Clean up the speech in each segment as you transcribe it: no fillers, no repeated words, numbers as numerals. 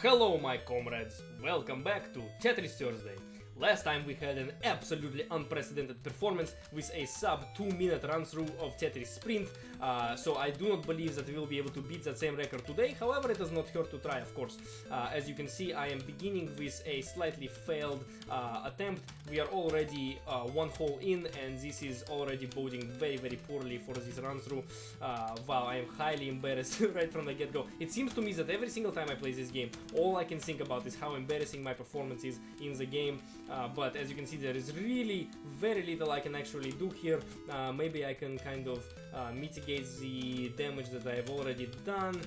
Hello my comrades, welcome back to Tetris Thursday. Last time we had an absolutely unprecedented performance with a sub 2-minute run-through of Tetris Sprint, so I do not believe that we will be able to beat that same record today. However, it does not hurt to try, of course. As you can see, I am beginning with a slightly failed attempt. We are already one hole in, and this is already boding very poorly for this run-through. Wow, I am highly embarrassed right from the get-go. It seems to me that every single time I play this game, all I can think about is how embarrassing my performance is in the game. But as you can see, there is really very little I can actually do here. Maybe I can kind of mitigate the damage that I have already done.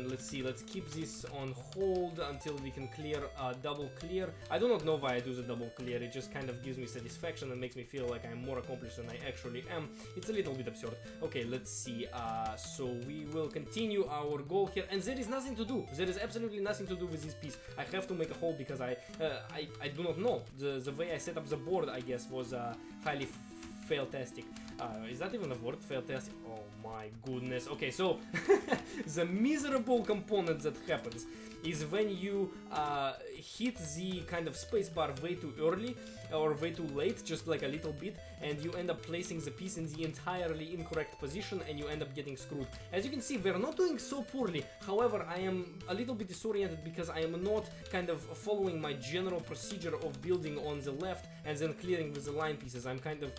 Let's see, let's keep this on hold until we can clear double clear. I do not know why I do the double clear, it just kind of gives me satisfaction and makes me feel like I'm more accomplished than I actually am. It's a little bit absurd. Okay, let's see, so we will continue our goal here, and there is nothing to do. There is absolutely nothing to do with this piece. I have to make a hole because I do not know. The way I set up the board, I guess, was highly fail-tastic. Is that even a word? Fail-tastic? Oh my goodness. Okay, so the miserable component that happens is when you hit the kind of spacebar way too early or way too late, just like a little bit, and you end up placing the piece in the entirely incorrect position and you end up getting screwed. As you can see, we're not doing so poorly. However, I am a little bit disoriented because I am not kind of following my general procedure of building on the left and then clearing with the line pieces. I'm kind of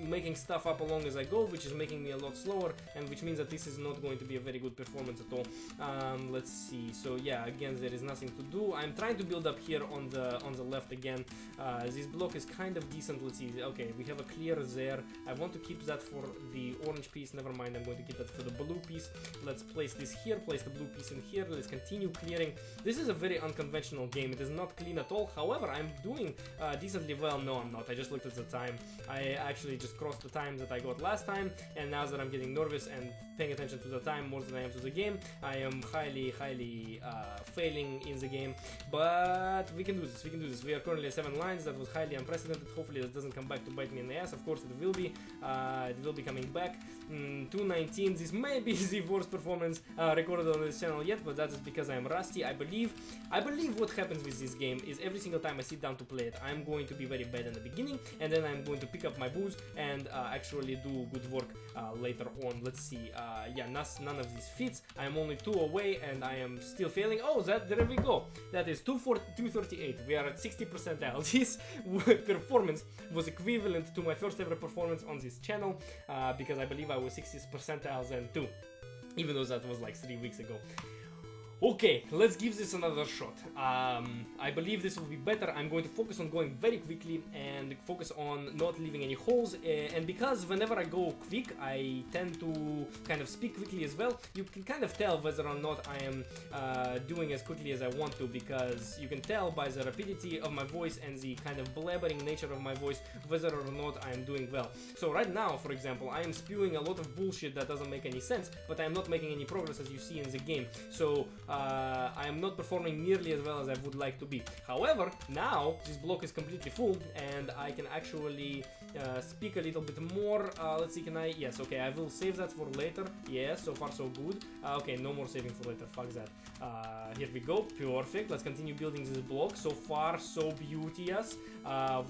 making stuff up along as I go, which is making me a lot slower, and which means that this is not going to be a very good performance at all. Let's see. So yeah, again, there is nothing to do. I'm trying to build up here on the left again. This block is kind of decent. Let's see. Okay, we have a clear there. I want to keep that for the orange piece. Never mind, I'm going to keep that for the blue piece. Let's place this here, place the blue piece in here. Let's continue clearing. This is a very unconventional game. It is not clean at all. However, I'm doing decently well. No, I'm not. I just looked at the time. I actually just crossed the time that I got last time, and now that I'm getting nervous and paying attention to the time more than I am to the game, I am highly failing in the game. But we can do this. We can do this. We are currently at 7 lines. That was highly unprecedented. Hopefully that doesn't come back to bite me in the ass. Of course it will be. It will be coming back. 219. This may be the worst performance recorded on this channel yet, but that is because I am rusty. I believe what happens with this game is every single time I sit down to play it, I'm going to be very bad in the beginning, and then I'm going to pick up my booze and actually do good work later on. Let's see. Yeah, none of these fits. I'm only 2 away and I am still failing. Oh, there we go. That is 238. We are at 60 percentile. This performance was equivalent to my first ever performance on this channel, because I believe I was 60 percentiles then too, even though that was like 3 weeks ago. Okay, let's give this another shot. I believe this will be better. I'm going to focus on going very quickly and focus on not leaving any holes. And because whenever I go quick, I tend to kind of speak quickly as well, you can kind of tell whether or not I am doing as quickly as I want to, because you can tell by the rapidity of my voice and the kind of blabbering nature of my voice whether or not I am doing well. So right now, for example, I am spewing a lot of bullshit that doesn't make any sense, but I am not making any progress, as you see in the game. So I am not performing nearly as well as I would like to be. However, now this block is completely full and I can actually speak a little bit more. Let's see, can I? Yes, okay, I will save that for later. Yes, so far so good. Okay, no more saving for later, fuck that. Here we go, perfect. Let's continue building this block. So far so beauteous.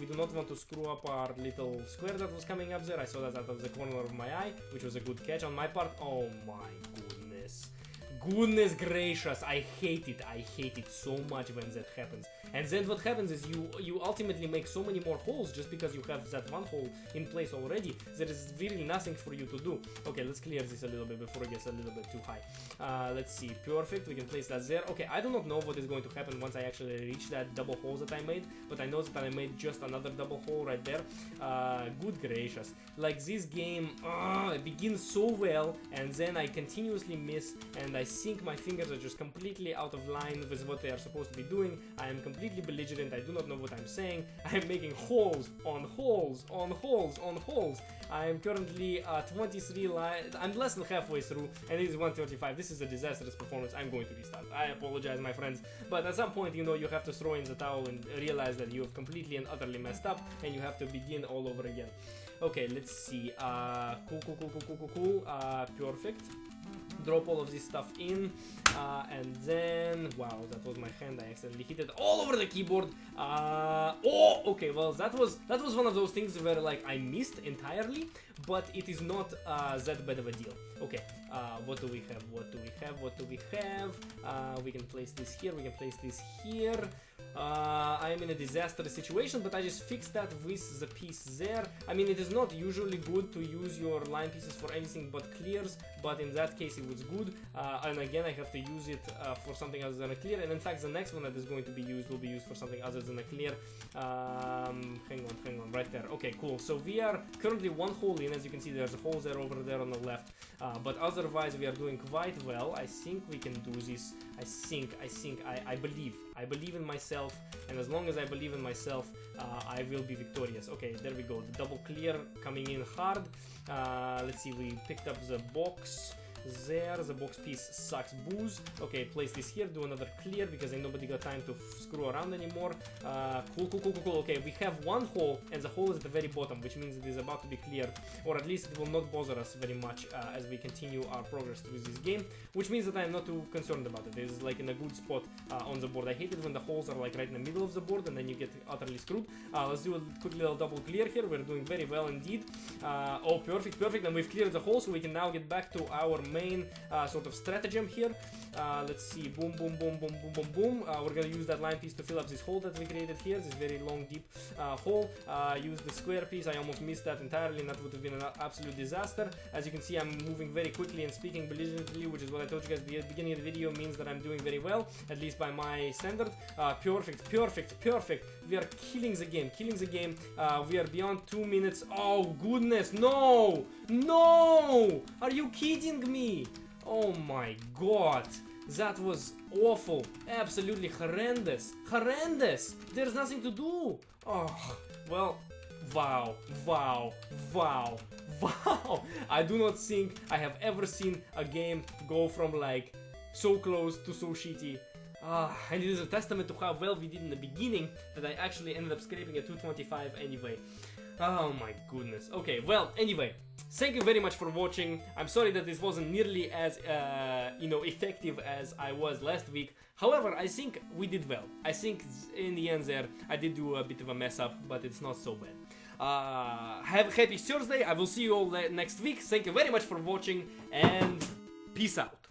We do not want to screw up our little square that was coming up there. I saw that out of the corner of my eye, which was a good catch on my part. Oh my goodness. Goodness gracious, I hate it so much when that happens. And then what happens is you ultimately make so many more holes just because you have that one hole in place already. There is really nothing for you to do. Okay, let's clear this a little bit before it gets a little bit too high. Let's see, perfect, we can place that there. Okay, I do not know what is going to happen once I actually reach that double hole that I made, but I know that I made just another double hole right there. Good gracious, like this game, it begins so well and then I continuously miss, and I think my fingers are just completely out of line with what they are supposed to be doing. I am completely belligerent. I do not know what I'm saying. I am making holes on holes on holes on holes. I am currently 23 lines. I'm less than halfway through, and it is 135. This is a disastrous performance. I'm going to restart. I apologize, my friends. But at some point, you know, you have to throw in the towel and realize that you have completely and utterly messed up, and you have to begin all over again. Okay, let's see. Cool. Perfect. Drop all of this stuff in, and then one. Wow, that was my hand. I accidentally hit it all over the keyboard. Oh, okay. Well, that was one of those things where like I missed entirely, but it is not that bad of a deal. Okay. What do we have? What do we have? What do we have? We can place this here. We can place this here. I am in a disastrous situation, but I just fixed that with the piece there. I mean, it is not usually good to use your line pieces for anything but clears, but in that case it was good. And again, I have to use it for something other than a clear. And in fact, the next one that is going to be used will be used for something other than a clear. Hang on, right there. Okay, cool. So we are currently one hole in. As you can see, there's a hole there over there on the left. But otherwise, we are doing quite well. I think we can do this. I believe in myself, and as long as I believe in myself, I will be victorious. Okay, there we go. The double clear coming in hard. Let's see, we picked up the box there. The box piece sucks booze. Okay, place this here, do another clear because ain't nobody got time to screw around anymore. Cool. Okay, we have one hole, and the hole is at the very bottom, which means it is about to be cleared, or at least it will not bother us very much as we continue our progress through this game, which means that I am not too concerned about it. It is like in a good spot on the board. I hate it when the holes are like right in the middle of the board and then you get utterly screwed. Let's do a quick little double clear here. We're doing very well indeed. Oh, perfect, and we've cleared the hole, so we can now get back to our main sort of stratagem here. Let's see, boom. We're gonna use that line piece to fill up this hole that we created here, this very long, deep hole. Use the square piece. I almost missed that entirely, and that would have been an absolute disaster. As you can see, I'm moving very quickly and speaking belligerently, which is what I told you guys at the beginning of the video means that I'm doing very well, at least by my standard. Perfect. We are killing the game. We are beyond 2 minutes. Oh, goodness, no! Are you kidding me? Oh my god. That was awful. Absolutely horrendous. There's nothing to do. Oh, well, wow. I do not think I have ever seen a game go from like so close to so shitty. And it is a testament to how well we did in the beginning that I actually ended up scraping a 225 anyway. Oh my goodness. Okay, well, anyway, thank you very much for watching. I'm sorry that this wasn't nearly as, effective as I was last week. However, I think we did well. I think in the end there, I did do a bit of a mess up, but it's not so bad. Have a happy Thursday. I will see you all next week. Thank you very much for watching, and peace out.